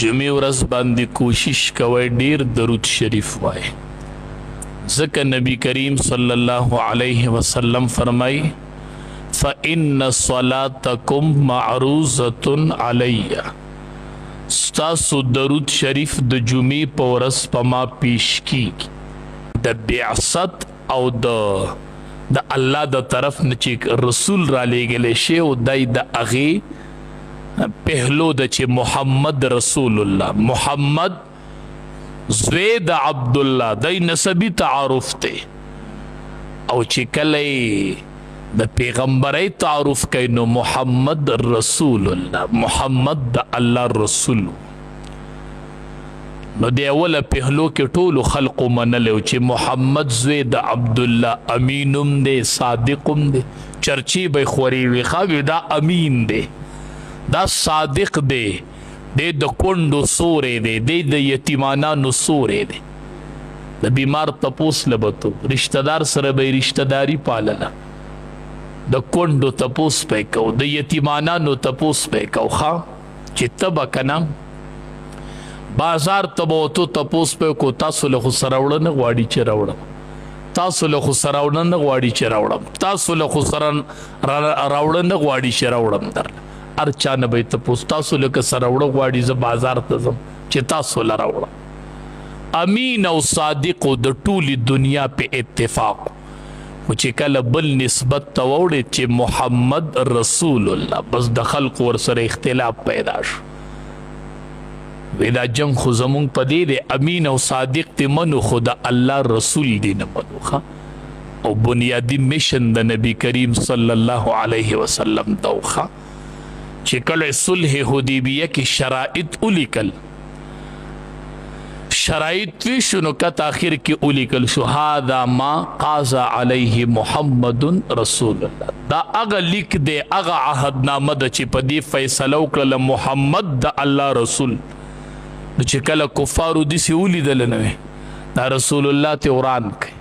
جمعې ورځ باندې کوشش کوئ ډیر درود شریف وای، ځکه نبی کریم صلی الله علیه وسلم فرمای فإن صلاتکم معروضة علی، ستاسو درود شریف د جمعې په ورځ په ما پیش کیږي. د بعثت او د الله د طرف نه چې رسول را لیږلی شي او دی د هغې پهلو د چې محمد رسول الله، محمد زوی د عبدالله، دی نسبی تعارف دی. او چې کله د پیغمبرۍ تعارف کوي نو محمد رسول الله، محمد د الله رسول. نو دی اوله پهلو کې ټولو خلقو منلی و چې محمد زوی د عبدالله امینم دی، صادقم دی، چرچی به خورې وي ښه دا امین دی، دا صادق دی، دی د کونډو سوری دی، دی د یتیمانانو سوری دی. د بیمار تپوس لبتو رشتہ دار سره به رشتہ داری پالله، د کونډو تپوس پې کو، د یتیمانانو تپوس پې کو ښه چې ته به که نه بازار ته به وتو تپوس پې کو تاسو له خو سره وړه نه غواړي چې راوړم، تاسو له خو سره وړه نه غواړي چې راوړم، تاسو له خو سره راوړه نه غواړي چې راوړم درله. هر چا نه به یې تپوس تاسو لکه سره وړه غواړي زه بازار ته ځم چې تاسو له راوړم. امین او صادق د ټولې دنیا په اتفاق، خو چې کله بل نسبت ته ووړې چې محمد رسول الله، بس د خلقو ورسره اختلاف پیدا شو. وی دا جنگ خو زمونږ په دې دی امین او صادق دی منو، خو د الله رسول دی نه منو ښه. او بنیادی میشن د نبی کریم صلی الله علیه وسلم دا ښه چې کله صلح حدیبیه کې شرائط ولیکل، شرائط وی شو نو کت آخر کې ولیکل شو هذا ما قاضى علیه محمد رسول الله، دا اغه لیک دی اغه عهدنامه ده چې په دې فیصله وکړله محمد د الله رسول. نو چې کله کفارو داسې ولیدل نه وي دا رسول الله ته وران کوي،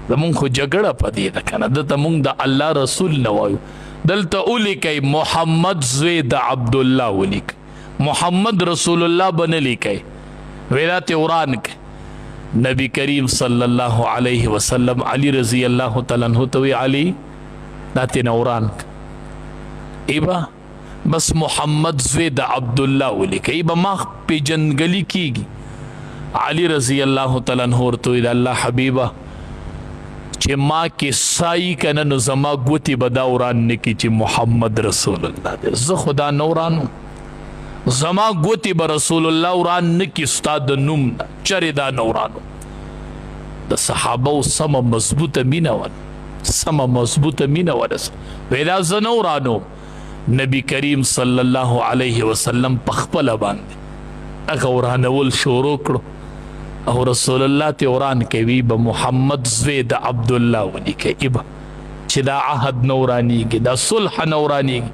زمونږ خو جګړه په دې ده که نه، دته مونږ د الله رسول نه وایو، دلته ولیکئ محمد زوی د عبدالله ولیکئ، محمد رسول الله به نه لیکئ، ویلا ته وران کوي. نبی کریم صلی الله علیه وسلم علی رضی الله تعالی عنہ ته وی علی دا ته وران ایبا بس محمد زوی د عبدالله ولیکئ، ایبا ما پیجنګلی کیږي. علی رضی الله تعالی عنہ ورته وی د الله حبیبه چې ما کې سای کنه نو زما ګوتې به دا وران نه کي چې محمد رسول الله دی، زه خدا نه ورانم، زما ګوتې به رسول الله وران نه کي ستا د نوم نه، چرې دا نه ورانو. د صحابو سمه مضبوطه مینه وه، سمه مضبوطه مینه وه، وی دا زه نه ورانو. نبی کریم صلی الله علیه وسلم په خپله باندې هغه ورانول شروع کړو او رسول الله ته وران کوي به محمد زوی د عبدالله ولیکئ، ایبه چې دا عهد نه ورانیږي، دا صلح نه ورانیږي.